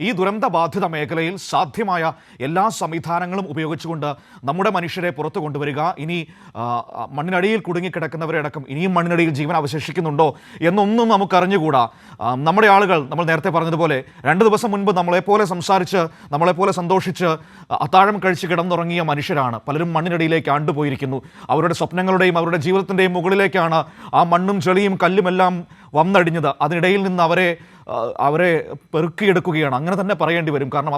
ഈ ദുരന്ത ബാധിത മേഖലയിൽ സാധ്യമായ എല്ലാ സംവിധാനങ്ങളും ഉപയോഗിച്ചുകൊണ്ട് നമ്മുടെ മനുഷ്യരെ പുറത്തു കൊണ്ടുവരിക. ഇനി മണ്ണിനടിയിൽ കുടുങ്ങിക്കിടക്കുന്നവരെ അടക്കം ഇനിയും മണ്ണിനടിയിൽ ജീവൻ അവശേഷിക്കുന്നുണ്ടോ എന്നൊന്നും നമുക്കറിഞ്ഞുകൂടാ. നമ്മുടെ ആളുകൾ, നമ്മൾ നേരത്തെ പറഞ്ഞതുപോലെ 2 ദിവസം മുൻപ് നമ്മളെപ്പോലെ സംസാരിച്ച്, നമ്മളെപ്പോലെ സന്തോഷിച്ച് അത്താഴം കഴിച്ച് കിടന്നുറങ്ങിയ മനുഷ്യരാണ്. പലരും മണ്ണിനടിയിലേക്ക് ആണ്ടുപോയിരിക്കുന്നു. അവരുടെ സ്വപ്നങ്ങളുടെയും അവരുടെ ജീവിതത്തിൻ്റെയും മുകളിലേക്കാണ് ആ മണ്ണും ചെളിയും കല്ലുമെല്ലാം വന്നടിഞ്ഞത്. അതിനിടയിൽ നിന്ന് അവരെ പെറുക്കിയെടുക്കുകയാണ്, അങ്ങനെ തന്നെ പറയേണ്ടി വരും. കാരണം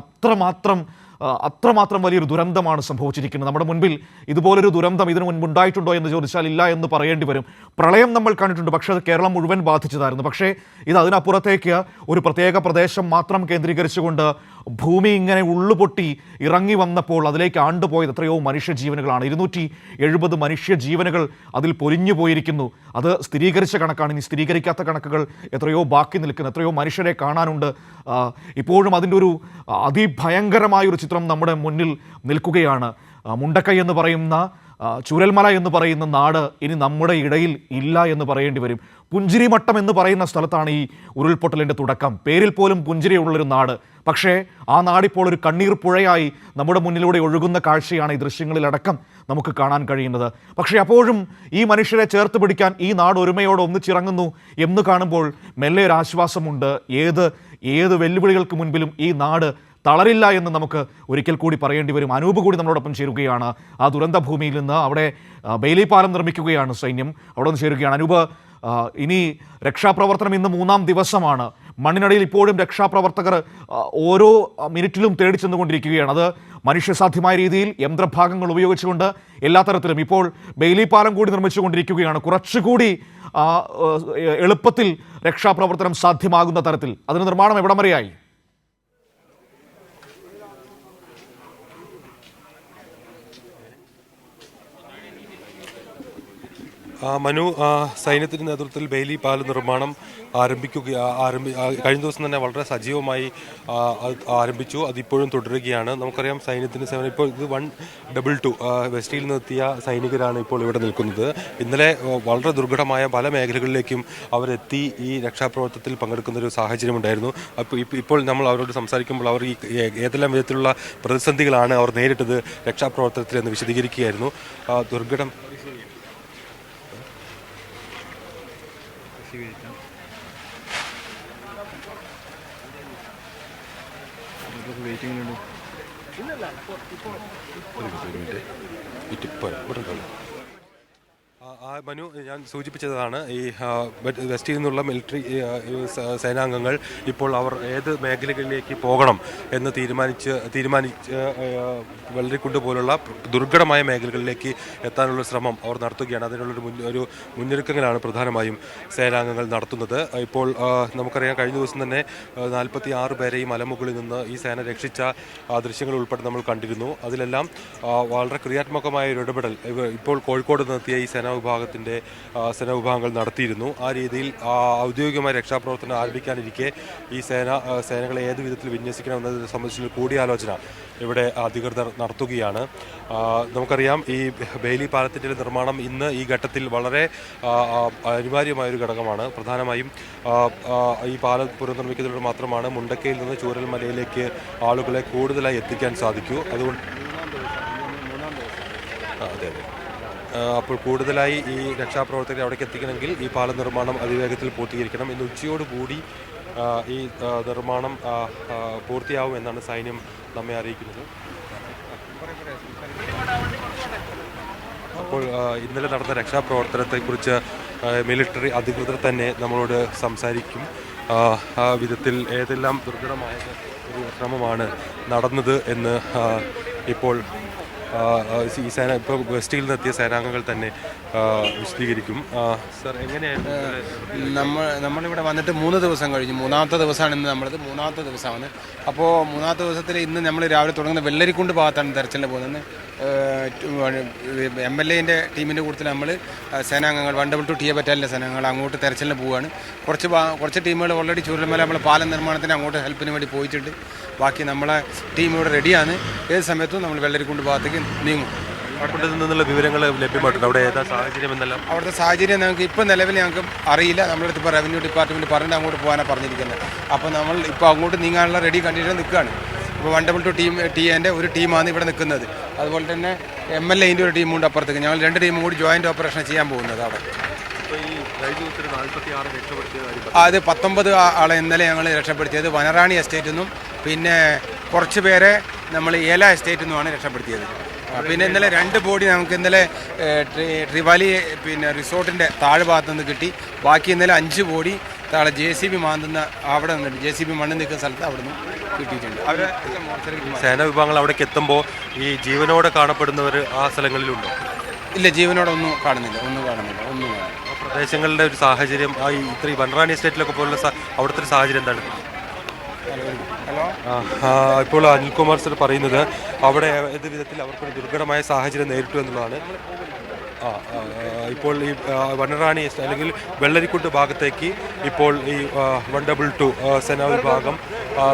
അത്രമാത്രം വലിയൊരു ദുരന്തമാണ് സംഭവിച്ചിരിക്കുന്നത്. നമ്മുടെ മുൻപിൽ ഇതുപോലൊരു ദുരന്തം ഇതിനു മുൻപ് ഉണ്ടായിട്ടുണ്ടോ എന്ന് ചോദിച്ചാൽ ഇല്ല എന്ന് പറയേണ്ടി വരും. പ്രളയം നമ്മൾ കണ്ടിട്ടുണ്ട്, പക്ഷേ അത് കേരളം മുഴുവൻ ബാധിച്ചതായിരുന്നു. പക്ഷേ ഇത് അതിനപ്പുറത്തേക്ക് ഒരു പ്രത്യേക പ്രദേശം മാത്രം കേന്ദ്രീകരിച്ചുകൊണ്ട് ഭൂമി ഇങ്ങനെ ഉള്ളുപൊട്ടി ഇറങ്ങി വന്നപ്പോൾ അതിലേക്ക് ആണ്ടുപോയത് എത്രയോ മനുഷ്യജീവനുകളാണ്. 270 മനുഷ്യജീവനുകൾ അതിൽ പൊലിഞ്ഞു പോയിരിക്കുന്നു. അത് സ്ഥിരീകരിച്ച കണക്കാണ്. ഇനി സ്ഥിരീകരിക്കാത്ത കണക്കുകൾ എത്രയോ ബാക്കി നിൽക്കുന്നു. എത്രയോ മനുഷ്യരെ കാണാനുണ്ട്. ഇപ്പോഴും അതിൻ്റെ ഒരു അതിഭയങ്കരമായൊരു ചിത്രം നമ്മുടെ മുന്നിൽ നിൽക്കുകയാണ്. മുണ്ടക്കൈ എന്ന് പറയുന്ന, ചൂരൽമല എന്ന് പറയുന്ന നാട് ഇനി നമ്മുടെ ഇടയിൽ ഇല്ല എന്ന് പറയേണ്ടി വരും. പുഞ്ചിരിമട്ടം എന്ന് പറയുന്ന സ്ഥലത്താണ് ഈ ഉരുൾപൊട്ടലിൻ്റെ തുടക്കം. പേരിൽ പോലും പുഞ്ചിരിയുള്ളൊരു നാട്. പക്ഷേ ആ നാടിപ്പോൾ ഒരു കണ്ണീർ പുഴയായി നമ്മുടെ മുന്നിലൂടെ ഒഴുകുന്ന കാഴ്ചയാണ് ഈ ദൃശ്യങ്ങളിലടക്കം നമുക്ക് കാണാൻ കഴിയുന്നത്. പക്ഷേ അപ്പോഴും ഈ മനുഷ്യരെ ചേർത്ത് പിടിക്കാൻ ഈ നാട് ഒരുമയോടെ ഒന്നിച്ചിറങ്ങുന്നു എന്ന് കാണുമ്പോൾ മെല്ലെ ഒരു ആശ്വാസമുണ്ട്. ഏത് വെല്ലുവിളികൾക്ക് മുൻപിലും ഈ നാട് തളരില്ല എന്ന് നമുക്ക് ഒരിക്കൽ കൂടി പറയേണ്ടി വരും. അനൂപ് കൂടി നമ്മളോടൊപ്പം ചേരുകയാണ്. ആ ദുരന്ത ഭൂമിയിൽ നിന്ന് അവിടെ ബെയിലി പാലം നിർമ്മിക്കുകയാണ് സൈന്യം. അവിടെ നിന്ന് ചേരുകയാണ്. അനൂപ്, ഇനി രക്ഷാപ്രവർത്തനം ഇന്ന് 3-ാം ദിവസമാണ്. മണ്ണിനടിയിൽ ഇപ്പോഴും രക്ഷാപ്രവർത്തകർ ഓരോ മിനിറ്റിലും തേടി ചെന്നുകൊണ്ടിരിക്കുകയാണ്. അത് മനുഷ്യസാധ്യമായ രീതിയിൽ യന്ത്രഭാഗങ്ങൾ ഉപയോഗിച്ചുകൊണ്ട് എല്ലാ തരത്തിലും. ഇപ്പോൾ ബെയിലി പാലം കൂടി നിർമ്മിച്ചുകൊണ്ടിരിക്കുകയാണ്. കുറച്ചുകൂടി എളുപ്പത്തിൽ രക്ഷാപ്രവർത്തനം സാധ്യമാകുന്ന തരത്തിൽ. അതിന് നിർമ്മാണം എവിടം വരെയായി? മനു, സൈന്യത്തിൻ്റെ നേതൃത്വത്തിൽ ബെയിലി പാലം നിർമ്മാണം കഴിഞ്ഞ ദിവസം തന്നെ വളരെ സജീവമായി ആരംഭിച്ചു. അതിപ്പോഴും തുടരുകയാണ്. നമുക്കറിയാം സൈന്യത്തിൻ്റെ സേവനം. ഇപ്പോൾ ഇത് 122 വെസ്റ്റിൽ നിന്നെത്തിയ സൈനികരാണ് ഇപ്പോൾ ഇവിടെ നിൽക്കുന്നത്. ഇന്നലെ വളരെ ദുർഘടമായ പല മേഖലകളിലേക്കും അവരെത്തി ഈ രക്ഷാപ്രവർത്തനത്തിൽ പങ്കെടുക്കുന്ന ഒരു സാഹചര്യമുണ്ടായിരുന്നു. അപ്പോൾ ഇപ്പോൾ നമ്മൾ അവരോട് സംസാരിക്കുമ്പോൾ അവർ ഈ ഏതെല്ലാം വിധത്തിലുള്ള പ്രതിസന്ധികളാണ് അവർ നേരിട്ടത് രക്ഷാപ്രവർത്തനത്തിൽ എന്ന് വിശദീകരിക്കുകയായിരുന്നു. ദുർഘടം മനു, ഞാൻ സൂചിപ്പിച്ചതാണ് ഈ വെസ്റ്റിൽ നിന്നുള്ള മിലിറ്ററി സേനാംഗങ്ങൾ ഇപ്പോൾ അവർ ഏത് മേഖലകളിലേക്ക് പോകണം എന്ന് തീരുമാനിച്ച് വെള്ളരിക്കുണ്ട് പോലുള്ള ദുർഘടമായ മേഖലകളിലേക്ക് എത്താനുള്ള ശ്രമം അവർ നടത്തുകയാണ്. അതിനുള്ളൊരു മുന്നൊരുക്കങ്ങളാണ് പ്രധാനമായും സേനാംഗങ്ങൾ നടത്തുന്നത്. ഇപ്പോൾ നമുക്കറിയാം കഴിഞ്ഞ ദിവസം തന്നെ 46 പേരെ ഈ മലമുകളിൽ നിന്ന് ഈ സേന രക്ഷിച്ച ദൃശ്യങ്ങൾ ഉൾപ്പെടെ നമ്മൾ കണ്ടിരുന്നു. അതിലെല്ലാം വളരെ ക്രിയാത്മകമായ ഒരു ഇടപെടൽ ഇപ്പോൾ കോഴിക്കോട് നിർത്തിയ ഈ സേനാവിഭാഗങ്ങൾ നടത്തിയിരുന്നു. ആ രീതിയിൽ ഔദ്യോഗികമായ രക്ഷാപ്രവർത്തനം ആരംഭിക്കാനിരിക്കെ ഈ സേനകളെ ഏത് വിധത്തിൽ വിന്യസിക്കണമെന്നതിനെ സംബന്ധിച്ചുള്ള കൂടിയാലോചന ഇവിടെ അധികൃതർ നടത്തുകയാണ്. നമുക്കറിയാം ഈ ബെയിലി പാലത്തിൻ്റെ നിർമ്മാണം ഇന്ന് ഈ ഘട്ടത്തിൽ വളരെ അനിവാര്യമായൊരു ഘടകമാണ്. പ്രധാനമായും ഈ പാലം പുനർനിർമ്മിക്കുന്നതിലൂടെ മാത്രമാണ് മുണ്ടക്കയിൽ നിന്ന് ചൂരൽമലയിലേക്ക് ആളുകളെ കൂടുതലായി എത്തിക്കാൻ സാധിക്കൂ. അതുകൊണ്ട് അതെ അപ്പോൾ കൂടുതലായി ഈ രക്ഷാപ്രവർത്തകരെ അവിടേക്ക് എത്തിക്കണമെങ്കിൽ ഈ പാല നിർമ്മാണം അതിവേഗത്തിൽ പൂർത്തീകരിക്കണം. ഇന്ന് ഉച്ചയോടുകൂടി ഈ നിർമ്മാണം പൂർത്തിയാവും എന്നാണ് സൈന്യം നമ്മെ അറിയിക്കുന്നത്. അപ്പോൾ ഇന്നലെ നടന്ന രക്ഷാപ്രവർത്തനത്തെക്കുറിച്ച് മിലിറ്ററി അധികൃതർ തന്നെ നമ്മളോട് സംസാരിക്കും. ആ വിധത്തിൽ ഏതെല്ലാം ദുർഘടമായ ഒരു ശ്രമമാണ് നടന്നത് എന്ന് ഇപ്പോൾ ഈ സേന ഇപ്പോൾ വെസ്റ്റിൽ നിന്നെത്തിയ സേനാംഗങ്ങൾ തന്നെ വിശദീകരിക്കും. സർ, എങ്ങനെയായിരുന്നു? നമ്മളിവിടെ വന്നിട്ട് 3 ദിവസം കഴിഞ്ഞു. 3-ാമത്തെ ദിവസമാണ് ഇന്ന്. നമ്മളത് 3-ാമത്തെ ദിവസമാണ്. അപ്പോൾ 3-ാമത്തെ ദിവസത്തിൽ ഇന്ന് നമ്മൾ രാവിലെ തുടങ്ങുന്ന വെള്ളരിക്കുണ്ട് ഭാഗത്താണ് തെരച്ചിലിന് പോകുന്നത്. MLAൻ്റെ ടീമിൻ്റെ കൂട്ടത്തിൽ നമ്മൾ സേനാംഗങ്ങൾ 122 ടിയ ബറ്റാലിയൻ സേനാംഗങ്ങൾ അങ്ങോട്ട് തെരച്ചിലിന് പോവുകയാണ്. കുറച്ച് ടീമുകൾ ഓൾറെഡി ചൂരൽമല നമ്മൾ പാലം നിർമ്മാണത്തിന് അങ്ങോട്ട് ഹെൽപ്പിന് വേണ്ടി പോയിട്ടുണ്ട്. ബാക്കി നമ്മളെ ടീം ഇവിടെ റെഡിയാണ്. ഏത് സമയത്തും നമ്മൾ വെള്ളരിക്കുണ്ട് ഭാഗത്തേക്ക് നീങ്ങും. അവിടെ നിന്നുള്ള വിവരങ്ങൾ ലഭ്യമായിട്ടുണ്ട്, അവിടെ ഏതാ സാഹചര്യം എന്നെല്ലാം? അവിടുത്തെ സാഹചര്യം ഞങ്ങൾക്ക് ഇപ്പോൾ നിലവിൽ ഞങ്ങൾക്ക് അറിയില്ല. നമ്മളടുത്ത് ഇപ്പോൾ റവന്യൂ ഡിപ്പാർട്ട്മെൻറ്റ് പറഞ്ഞിട്ട് അങ്ങോട്ട് പോകാനാണ് പറഞ്ഞിരിക്കുന്നത്. അപ്പോൾ നമ്മൾ ഇപ്പോൾ അങ്ങോട്ട് നീങ്ങാനുള്ള റെഡി കണ്ടിട്ട് നിൽക്കുകയാണ്. ഇപ്പോൾ 122 ടീമിൻ്റെ ഒരു ടീമാണ് ഇവിടെ നിൽക്കുന്നത്. അതുപോലെ തന്നെ MLAൻ്റെ ഒരു ടീമുണ്ട് അപ്പുറത്തേക്ക്. ഞങ്ങൾ 2 ടീമും കൂടി ജോയിൻറ്റ് ഓപ്പറേഷൻ ചെയ്യാൻ പോകുന്നത് അവിടെ. അത് 19 ആളെ ഇന്നലെ ഞങ്ങൾ രക്ഷപ്പെടുത്തിയത് വനറാണി എസ്റ്റേറ്റിൽ നിന്നും, പിന്നെ കുറച്ച് പേരെ നമ്മൾ ഏല എസ്റ്റേറ്റിൽ നിന്നുമാണ് രക്ഷപ്പെടുത്തിയത്. പിന്നെ ഇന്നലെ 2 ബോഡി നമുക്ക് ഇന്നലെ ട്രിവാലി പിന്നെ റിസോർട്ടിൻ്റെ താഴെ ഭാഗത്തു നിന്ന് കിട്ടി. ബാക്കി ഇന്നലെ 5 ബോഡി താഴെ JCB മാന്തുന്ന അവിടെ നിന്നുണ്ട്. JCB മണ്ണ് നിൽക്കുന്ന സ്ഥലത്ത് അവിടെ നിന്ന് കിട്ടിയിട്ടുണ്ട്. അവരെ സേനാ വിഭാഗങ്ങൾ അവിടേക്ക് എത്തുമ്പോൾ ഈ ജീവനോടെ കാണപ്പെടുന്നവർ ആ സ്ഥലങ്ങളിലുണ്ടോ? ഇല്ല, ജീവനോടൊന്നും കാണുന്നില്ല, ഒന്നും കാണുന്നില്ല. ആ പ്രദേശങ്ങളുടെ ഒരു സാഹചര്യം ഈ ഇത്രയും വനറാണി എസ്റ്റേറ്റിലൊക്കെ പോലുള്ള അവിടുത്തെ ഒരു സാഹചര്യം എന്താണ്? ഹലോ, ഇപ്പോൾ അനിൽകുമാർ സർ പറയുന്നത് അവിടെ ഏത് വിധത്തിൽ അവർക്കൊരു ദുർഘടമായ സാഹചര്യം നേരിട്ടു എന്നുള്ളതാണ്. ഇപ്പോൾ ഈ വനറാണി അല്ലെങ്കിൽ വെള്ളരിക്കുണ്ട് ഭാഗത്തേക്ക് ഇപ്പോൾ ഈ 122 സേനാ വിഭാഗം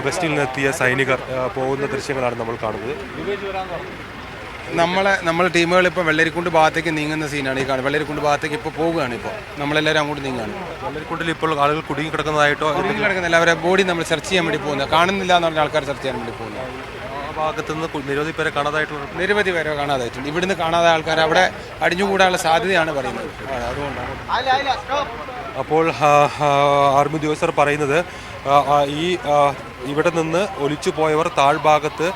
വെസ്റ്റിൽ നിന്നെത്തിയ സൈനികർ പോകുന്ന ദൃശ്യങ്ങളാണ് നമ്മൾ കാണുന്നത്. നമ്മളെ ടീമുകൾ ഇപ്പോൾ വെള്ളരിക്കുണ്ട് ഭാഗത്തേക്ക് നീങ്ങുന്ന സീനാണ് ഈ കാണുന്നത്. വെള്ളരിക്കുണ്ട് ഭാഗത്തേക്ക് ഇപ്പോൾ പോവുകയാണ്. ഇപ്പോൾ നമ്മളെല്ലാവരും അങ്ങോട്ട് നീങ്ങുകയാണ്. വെള്ളരിക്കുണ്ടിൽ ഇപ്പോൾ ആളുകൾ കുടുങ്ങി കിടക്കുന്നതായിട്ടോ? കുടുങ്ങി കിടക്കുന്നില്ല, അവരെ ബോഡി നമ്മൾ സെർച്ച് ചെയ്യാൻ വേണ്ടി പോകുന്നത്. കാണുന്നില്ല എന്ന് പറഞ്ഞ ആൾക്കാർ സെർച്ച് ചെയ്യാൻ വേണ്ടി പോകുന്നത്. ആ ഭാഗത്ത് നിന്ന് നിരവധി പേരെ കാണാതായിട്ടുള്ള നിരവധി പേരെ കാണാതായിട്ടുണ്ട്. ഇവിടുന്ന് കാണാതെ ആൾക്കാർ അവിടെ അടിഞ്ഞുകൂടാനുള്ള സാധ്യതയാണ് പറയുന്നത്. അതുകൊണ്ടാണ് അപ്പോൾ ആർമി ഉദ്യോഗസ്ഥർ പറയുന്നത് ഈ ഇവിടെ നിന്ന് ഒലിച്ചു പോയവർ താഴ്ഭാഗത്ത്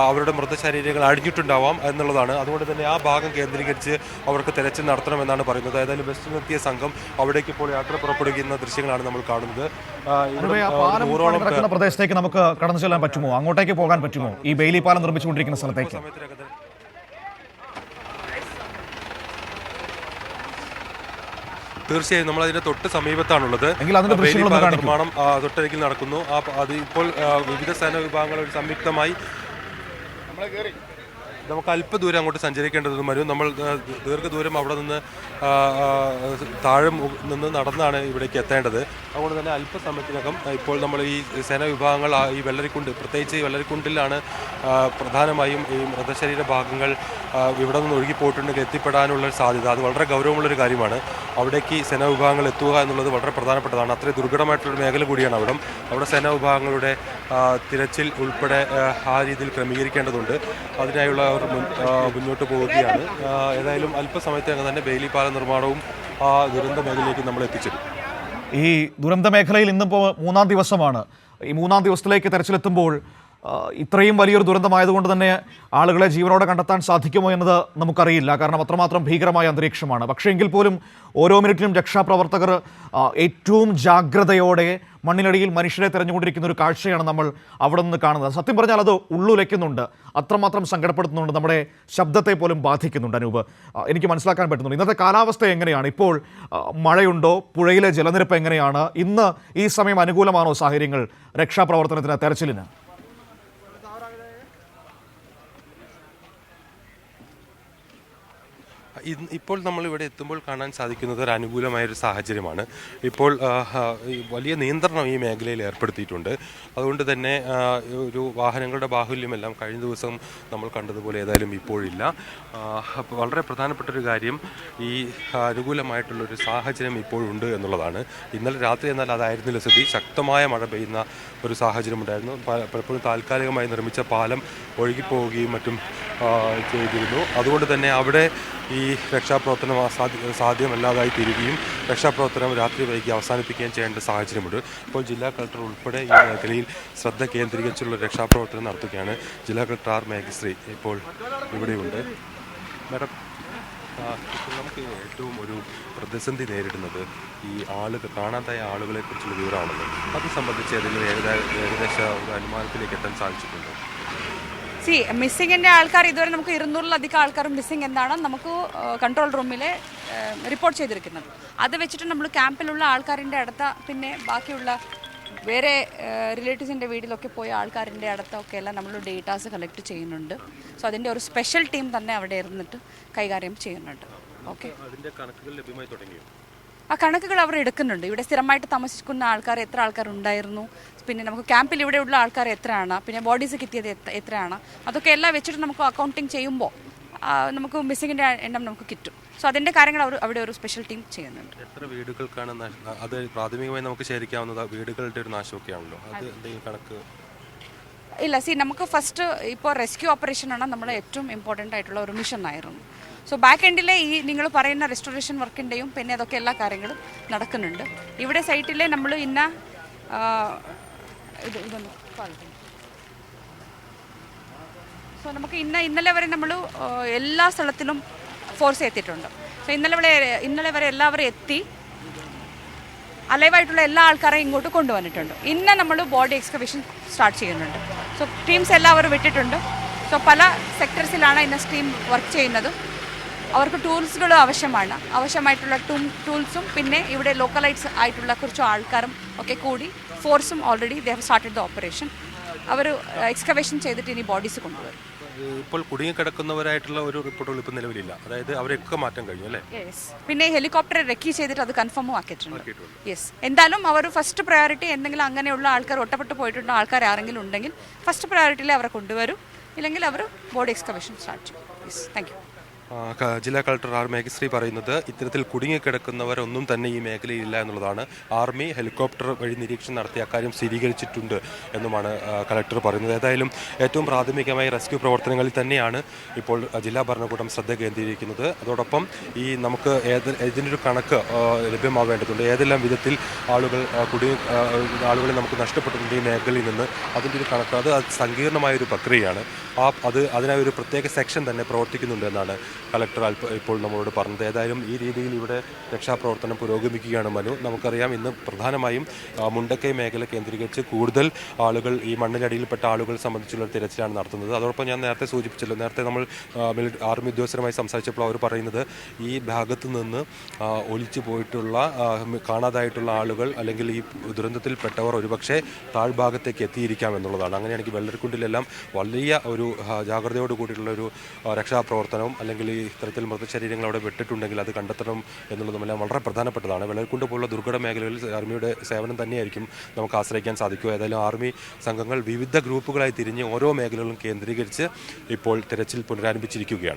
അവരുടെ മൃതശരീരങ്ങൾ അടിഞ്ഞിട്ടുണ്ടാവാം എന്നുള്ളതാണ്. അതുകൊണ്ട് തന്നെ ആ ഭാഗം കേന്ദ്രീകരിച്ച് അവർക്ക് തെരച്ചിൽ നടത്തണമെന്നാണ് പറയുന്നത്. ഏതായാലും വെസ്റ്റിൽ നിന്നെത്തിയ സംഘം അവിടേക്ക് ഇപ്പോൾ യാത്ര പുറപ്പെടുന്ന ദൃശ്യങ്ങളാണ് നമ്മൾ കാണുന്നത്. പ്രദേശത്തേക്ക് നമുക്ക് കടന്നു ചെല്ലാൻ പറ്റുമോ? അങ്ങോട്ടേക്ക് പോകാൻ പറ്റുമോ? ഈ ബെയിലി പാലം നിർമ്മിച്ചുകൊണ്ടിരിക്കുന്ന സ്ഥലത്തേക്ക് തീർച്ചയായും നമ്മൾ അതിന്റെ തൊട്ട് സമീപത്താണുള്ളത്. നിർമ്മാണം തൊട്ടരികിൽ നടക്കുന്നു. അത് ഇപ്പോൾ വിവിധ സേനാ വിഭാഗങ്ങൾ സംയുക്തമായി നമുക്ക് അല്പദൂരം അങ്ങോട്ട് സഞ്ചരിക്കേണ്ടതും വരും. നമ്മൾ ദീർഘദൂരം അവിടെ നിന്ന് താഴെ നിന്ന് നടന്നാണ് ഇവിടേക്ക് എത്തേണ്ടത്. അതുകൊണ്ട് തന്നെ അല്പസമയത്തിനകം ഇപ്പോൾ നമ്മൾ ഈ സേനാ വിഭാഗങ്ങൾ ഈ വെള്ളരിക്കുണ്ട്, പ്രത്യേകിച്ച് ഈ വെള്ളരിക്കുണ്ടിലാണ് പ്രധാനമായും ഈ മൃതശരീര ഭാഗങ്ങൾ ഇവിടെ നിന്ന് ഒഴുകിപ്പോയിട്ടുണ്ടെങ്കിൽ എത്തിപ്പെടാനുള്ള സാധ്യത. അത് വളരെ ഗൗരവമുള്ളൊരു കാര്യമാണ്. അവിടേക്ക് സേനാ വിഭാഗങ്ങൾ എത്തുക എന്നുള്ളത് വളരെ പ്രധാനപ്പെട്ടതാണ്. അത്രയും ദുർഘടമായിട്ടുള്ളൊരു മേഖല കൂടിയാണ് അവിടെ സേനാ വിഭാഗങ്ങളുടെ തിരച്ചിൽ ഉൾപ്പെടെ ആ രീതിയിൽ ക്രമീകരിക്കേണ്ടതുണ്ട്. അതിനായുള്ള അവർ മുന്നോട്ട് പോവുകയാണ്. ഏതായാലും അല്പസമയത്തിനകം തന്നെ ബെയിലി പാലം നിർമ്മാണവും ആ ദുരന്ത മേഖലയിലേക്ക് നമ്മൾ എത്തിച്ചേരും. ഈ ദുരന്ത മേഖലയിൽ ഇന്നിപ്പോൾ 3-ാം ദിവസമാണ്. ഈ 3-ാം ദിവസത്തിലേക്ക് തെരച്ചിലെത്തുമ്പോൾ ഇത്രയും വലിയൊരു ദുരന്തമായതുകൊണ്ട് തന്നെ ആളുകളെ ജീവനോടെ കണ്ടെത്താൻ സാധിക്കുമോ എന്നത് നമുക്കറിയില്ല. കാരണം അത്രമാത്രം ഭീകരമായ അന്തരീക്ഷമാണ്. പക്ഷേ എങ്കിൽ പോലും ഓരോ മിനിറ്റിലും രക്ഷാപ്രവർത്തകർ ഏറ്റവും ജാഗ്രതയോടെ മണ്ണിനടിയിൽ മനുഷ്യരെ തിരഞ്ഞുകൊണ്ടിരിക്കുന്ന ഒരു കാഴ്ചയാണ് നമ്മൾ അവിടെ നിന്ന് കാണുന്നത്. സത്യം പറഞ്ഞാൽ അത് ഉള്ളുലയ്ക്കുന്നുണ്ട്, അത്രമാത്രം സങ്കടപ്പെടുത്തുന്നുണ്ട്, നമ്മുടെ ശബ്ദത്തെ പോലും ബാധിക്കുന്നുണ്ട്. അനൂപ്, എനിക്ക് മനസ്സിലാക്കാൻ പറ്റുന്നുണ്ട് ഇന്നത്തെ കാലാവസ്ഥ എങ്ങനെയാണ്? ഇപ്പോൾ മഴയുണ്ടോ? പുഴയിലെ ജലനിരപ്പ് എങ്ങനെയാണ്? ഇന്ന് ഈ സമയം അനുകൂലമാണോ സാഹചര്യങ്ങൾ രക്ഷാപ്രവർത്തനത്തിന്, തെരച്ചിലിന്? ഇപ്പോൾ നമ്മൾ ഇവിടെ എത്തുമ്പോൾ കാണാൻ സാധിക്കുന്നത് ഒരു അനുകൂലമായൊരു സാഹചര്യമാണ്. ഇപ്പോൾ വലിയ നിയന്ത്രണം ഈ മേഖലയിൽ ഏർപ്പെടുത്തിയിട്ടുണ്ട്. അതുകൊണ്ട് തന്നെ ഒരു വാഹനങ്ങളുടെ ബാഹുല്യമെല്ലാം കഴിഞ്ഞ ദിവസം നമ്മൾ കണ്ടതുപോലെ ഏതായാലും ഇപ്പോഴില്ല. വളരെ പ്രധാനപ്പെട്ടൊരു കാര്യം ഈ അനുകൂലമായിട്ടുള്ളൊരു സാഹചര്യം ഇപ്പോഴുണ്ട് എന്നുള്ളതാണ്. ഇന്നലെ രാത്രി എന്നാൽ അതായിരുന്നില്ല സ്ഥിതി. ശക്തമായ മഴ പെയ്യുന്ന ഒരു സാഹചര്യം ഉണ്ടായിരുന്നു. പലപ്പോഴും താൽക്കാലികമായി നിർമ്മിച്ച പാലം ഒഴുകിപ്പോവുകയും മറ്റും ചെയ്തിരുന്നു. അതുകൊണ്ട് തന്നെ അവിടെ ഈ രക്ഷാപ്രവർത്തനം സാധ്യമല്ലാതായി തീരുകയും രക്ഷാപ്രവർത്തനം രാത്രി വൈകി അവസാനിപ്പിക്കുകയും ചെയ്യേണ്ട സാഹചര്യമുണ്ട്. ഇപ്പോൾ ജില്ലാ കളക്ടർ ഉൾപ്പെടെ ഈ മേഖലയിൽ ശ്രദ്ധ കേന്ദ്രീകരിച്ചുള്ള രക്ഷാപ്രവർത്തനം നടത്തുകയാണ്. ജില്ലാ കളക്ടർ ആർ മേഘശ്രീ ഇപ്പോൾ ഇവിടെയുണ്ട്. മാഡം, ഇപ്പോൾ നമുക്ക് ഏറ്റവും ഒരു പ്രതിസന്ധി നേരിടുന്നത് ഈ കാണാതായ ആളുകളെ കുറിച്ചുള്ള വിവരമാണല്ലോ. അത് സംബന്ധിച്ച് ഏതെങ്കിലും ഏകദേശ ഒരു അനുമാനത്തിലേക്ക് എത്താൻ സാധിച്ചിട്ടുണ്ടോ? മിസ്സിങ്ങിൻ്റെ ആൾക്കാർ ഇതുവരെ നമുക്ക് 200-ലധികം ആൾക്കാർ മിസ്സിംഗ് എന്നാണ് നമുക്ക് കൺട്രോൾ റൂമിൽ റിപ്പോർട്ട് ചെയ്തിരിക്കുന്നത്. അത് വെച്ചിട്ട് നമ്മൾ ക്യാമ്പിലുള്ള ആൾക്കാരിൻ്റെ അടുത്ത, പിന്നെ ബാക്കിയുള്ള വേറെ റിലേറ്റീവ്സിൻ്റെ വീട്ടിലൊക്കെ പോയ ആൾക്കാരിൻ്റെ അടുത്തൊക്കെ എല്ലാം നമ്മൾ ഡേറ്റാസ് കളക്ട് ചെയ്യുന്നുണ്ട്. സോ അതിൻ്റെ ഒരു സ്പെഷ്യൽ ടീം തന്നെ അവിടെ ഇരുന്നിട്ട് കൈകാര്യം ചെയ്യുന്നുണ്ട്. ഓക്കെ, അതിൻ്റെ കണക്കുകൾ ലഭ്യമായി തുടങ്ങിയോ? ആ കണക്കുകൾ അവർ എടുക്കുന്നുണ്ട്. ഇവിടെ സ്ഥിരമായിട്ട് താമസിക്കുന്ന ആൾക്കാർ എത്ര ആൾക്കാർ ഉണ്ടായിരുന്നു, പിന്നെ നമുക്ക് ക്യാമ്പിൽ ഇവിടെയുള്ള ആൾക്കാർ എത്രയാണ്, പിന്നെ ബോഡീസ് കിട്ടിയത് എത്രയാണ്, അതൊക്കെ എല്ലാം വെച്ചിട്ട് നമുക്ക് അക്കൗണ്ടിങ് ചെയ്യുമ്പോൾ നമുക്ക് മിസ്സിങ്ങിൻ്റെ എണ്ണം നമുക്ക് കിട്ടും. സോ അതിൻ്റെ കാര്യങ്ങൾ അവിടെ ഒരു സ്പെഷ്യൽ ടീം ചെയ്യുന്നുണ്ട്. എത്ര വീടുകൾക്കാണ് അത് പ്രാഥമികമായി നമുക്ക് ശേഖരിക്കാവുന്നത്? വീടുകളുടെ ഒരു നാശമൊക്കെയാണല്ലോ, അത് എന്തെങ്കിലും കണക്ക്? ഇല്ല, നമുക്ക് ഫസ്റ്റ് ഇപ്പോൾ റെസ്ക്യൂ ഓപ്പറേഷനാണ് നമ്മളെ ഏറ്റവും ഇമ്പോർട്ടൻ്റ് ആയിട്ടുള്ള ഒരു മിഷൻ ആയിരുന്നു. സോ ബാക്ക് എൻഡിലെ ഈ നിങ്ങൾ പറയുന്ന റെസ്റ്റോറേഷൻ വർക്കിൻ്റെയും പിന്നെ അതൊക്കെ എല്ലാ കാര്യങ്ങളും നടക്കുന്നുണ്ട്. ഇവിടെ സൈറ്റിലെ നമ്മൾ ഇതൊന്ന് സോ നമുക്ക് ഇന്നലെ വരെ നമ്മൾ എല്ലാ സ്ഥലത്തിലും ഫോഴ്സ് എത്തിയിട്ടുണ്ട്. സോ ഇന്നലെ വരെ എല്ലാവരും എത്തി അലൈവായിട്ടുള്ള എല്ലാ ആൾക്കാരെയും ഇങ്ങോട്ട് കൊണ്ടുവന്നിട്ടുണ്ട്. ഇന്ന് നമ്മൾ ബോഡി എക്സ്കവേഷൻ സ്റ്റാർട്ട് ചെയ്യുന്നുണ്ട്. സോ ടീംസ് എല്ലാവരും വിട്ടിട്ടുണ്ട്. സോ പല സെക്ടർസിലാണ് ഇന്ന് ടീം വർക്ക് ചെയ്യുന്നത്. അവർക്ക് ടൂൾസുകൾ ആവശ്യമായിട്ടുള്ള ടൂൾസും പിന്നെ ഇവിടെ ലോക്കലൈറ്റ്സ് ആയിട്ടുള്ള കുറച്ച് ആൾക്കാരും ഒക്കെ കൂടി ഫോഴ്സും already they have started the operation. അവർ എക്സ്കവേഷൻ ചെയ്തിട്ട് ഇനി ബോഡീസ് കൊണ്ടുവരും. ഇപ്പോൾ കുടുങ്ങിക്കിടക്കുന്നവരായിട്ടുള്ള ഒരു റിപ്പോർട്ടുകൾ ഇപ്പോൾ നിലവിലില്ല, അതായത് അവരെയൊക്കെ മാറ്റാൻ കഴിഞ്ഞു അല്ലേ? പിന്നെ ഹെലികോപ്റ്റർ റെക്കി ചെയ്തിട്ട് അത് കൺഫേമും ആക്കിയിട്ടുണ്ട്. യെസ്, എന്തായാലും അവർ ഫസ്റ്റ് പ്രയോറിറ്റി എന്തെങ്കിലും അങ്ങനെയുള്ള ആൾക്കാർ ഒറ്റപ്പെട്ടു പോയിട്ടുള്ള ആൾക്കാർ ആരെങ്കിലും ഉണ്ടെങ്കിൽ ഫസ്റ്റ് പ്രയോറിറ്റിയിൽ അവരെ കൊണ്ടുവരും, ഇല്ലെങ്കിൽ അവർ ബോഡി എക്സ്കവേഷൻ സ്റ്റാർട്ട് ചെയ്യും. Yes, thank you. ജില്ലാ കളക്ടർ ആർ മേഘശ്രീ പറയുന്നത് ഇത്തരത്തിൽ കുടുങ്ങിക്കിടക്കുന്നവരൊന്നും തന്നെ ഈ മേഖലയിലില്ല എന്നുള്ളതാണ്. ആർമി ഹെലികോപ്റ്റർ വഴി നിരീക്ഷണം നടത്തിയ അക്കാര്യം സ്ഥിരീകരിച്ചിട്ടുണ്ട് എന്നുമാണ് കളക്ടർ പറയുന്നത്. ഏതായാലും ഏറ്റവും പ്രാഥമികമായി റെസ്ക്യൂ പ്രവർത്തനങ്ങളിൽ തന്നെയാണ് ഇപ്പോൾ ജില്ലാ ഭരണകൂടം ശ്രദ്ധ കേന്ദ്രീകരിക്കുന്നത്. അതോടൊപ്പം ഈ നമുക്ക് ഇതിനൊരു കണക്ക് ലഭ്യമാവേണ്ടതുണ്ട്. ഏതെല്ലാം വിധത്തിൽ ആളുകളെ നമുക്ക് നഷ്ടപ്പെട്ടിട്ടുണ്ട് ഈ മേഖലയിൽ നിന്ന്, അതിൻ്റെ ഒരു കണക്ക് അത് സങ്കീർണമായൊരു പ്രക്രിയയാണ്. അതിനായി ഒരു പ്രത്യേക സെക്ഷൻ തന്നെ പ്രവർത്തിക്കുന്നുണ്ട് എന്നാണ് കളക്ടർ ഇപ്പോൾ നമ്മളോട് പറഞ്ഞത്. ഏതായാലും ഈ രീതിയിൽ ഇവിടെ രക്ഷാപ്രവർത്തനം പുരോഗമിക്കുകയാണ് മനു. നമുക്കറിയാം ഇന്ന് പ്രധാനമായും മുണ്ടക്കൈ മേഖല കേന്ദ്രീകരിച്ച് കൂടുതൽ ആളുകൾ ഈ മണ്ണിനടിയിൽപ്പെട്ട ആളുകൾ സംബന്ധിച്ചുള്ള തിരച്ചിലാണ് നടത്തുന്നത്. അതോടൊപ്പം ഞാൻ നേരത്തെ സൂചിപ്പിച്ചല്ലോ, നേരത്തെ നമ്മൾ ആർമി ഉദ്യോഗസ്ഥരുമായി സംസാരിച്ചപ്പോൾ അവർ പറയുന്നത് ഈ ഭാഗത്ത് നിന്ന് ഒലിച്ചു പോയിട്ടുള്ള കാണാതായിട്ടുള്ള ആളുകൾ അല്ലെങ്കിൽ ഈ ദുരന്തത്തിൽപ്പെട്ടവർ ഒരുപക്ഷെ താഴ്ഭാഗത്തേക്ക് എത്തിയിരിക്കാം എന്നുള്ളതാണ്. അങ്ങനെയാണെങ്കിൽ വെള്ളരിക്കുണ്ടിലെല്ലാം വലിയ ഒരു ജാഗ്രതയോട് കൂടിയിട്ടുള്ള ഒരു രക്ഷാപ്രവർത്തനവും അല്ലെങ്കിൽ ഈ ഇത്തരത്തിൽ മൃതശരീരങ്ങൾ അവിടെ വിട്ടിട്ടുണ്ടെങ്കിൽ അത് കണ്ടെത്തണം എന്നുള്ളതുമെല്ലാം വളരെ പ്രധാനപ്പെട്ടതാണ്. വെള്ളരിക്കുണ്ട് പോലുള്ള ദുർഘട മേഖലകളിൽ ആർമിയുടെ സേവനം തന്നെയായിരിക്കും നമുക്ക് ആശ്രയിക്കാൻ സാധിക്കുക. ഏതായാലും ആർമി സംഘങ്ങൾ വിവിധ ഗ്രൂപ്പുകളായി തിരിഞ്ഞ് ഓരോ മേഖലകളും കേന്ദ്രീകരിച്ച് ഇപ്പോൾ തിരച്ചിൽ പുനരാരംഭിച്ചിരിക്കുകയാണ്.